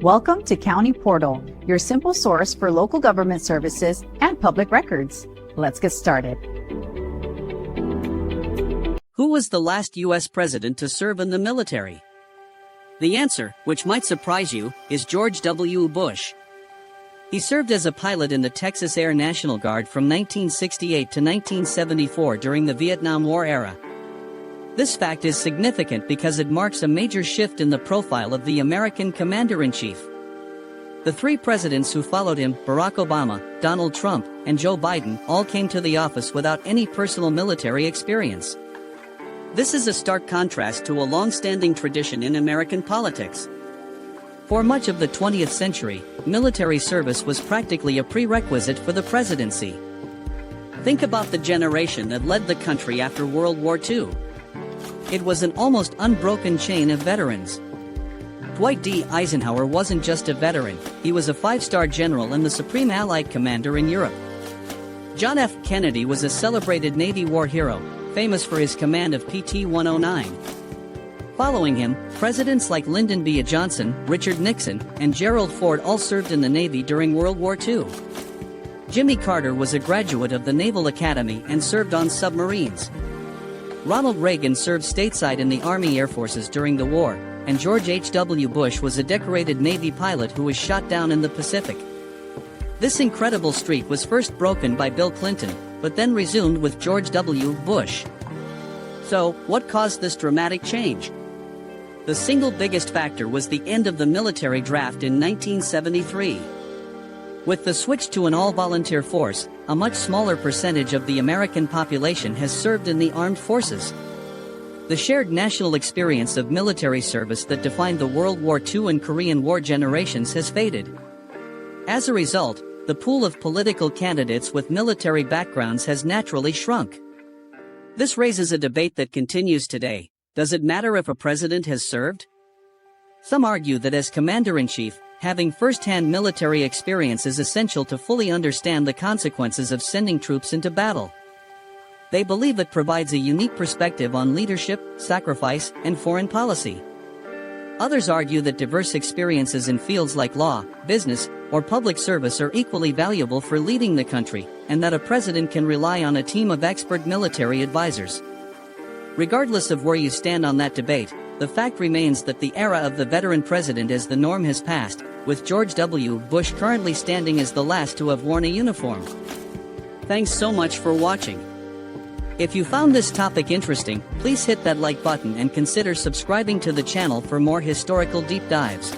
Welcome to County Portal, your simple source for local government services and public records. Let's get started. Who was the last U.S. president to serve in the military? The answer, which might surprise you, is George W. Bush. He served as a pilot in the Texas Air National Guard from 1968 to 1974 during the Vietnam War era. This fact is significant because it marks a major shift in the profile of the American commander-in-chief. The three presidents who followed him, Barack Obama, Donald Trump, and Joe Biden, all came to the office without any personal military experience. This is a stark contrast to a long-standing tradition in American politics. For much of the 20th century, military service was practically a prerequisite for the presidency. Think about the generation that led the country after World War II. It was an almost unbroken chain of veterans. Dwight D. Eisenhower wasn't just a veteran, he was a five-star general and the supreme Allied commander in Europe. John F. Kennedy was a celebrated Navy war hero, famous for his command of PT-109. Following him, presidents like Lyndon B. Johnson, Richard Nixon, and Gerald Ford all served in the Navy during World War II. Jimmy Carter was a graduate of the Naval Academy and served on submarines. Ronald Reagan served stateside in the Army Air Forces during the war, and George H.W. Bush was a decorated Navy pilot who was shot down in the Pacific. This incredible streak was first broken by Bill Clinton, but then resumed with George W. Bush. So, what caused this dramatic change? The single biggest factor was the end of the military draft in 1973. With the switch to an all-volunteer force, a much smaller percentage of the American population has served in the armed forces. The shared national experience of military service that defined the World War II and Korean War generations has faded. As a result, the pool of political candidates with military backgrounds has naturally shrunk. This raises a debate that continues today. Does it matter if a president has served? Some argue that as commander-in-chief, having first-hand military experience is essential to fully understand the consequences of sending troops into battle. They believe it provides a unique perspective on leadership, sacrifice, and foreign policy. Others argue that diverse experiences in fields like law, business, or public service are equally valuable for leading the country, and that a president can rely on a team of expert military advisors. Regardless of where you stand on that debate, the fact remains that the era of the veteran president as the norm has passed, with George W. Bush currently standing as the last to have worn a uniform. Thanks so much for watching. If you found this topic interesting, please hit that like button and consider subscribing to the channel for more historical deep dives.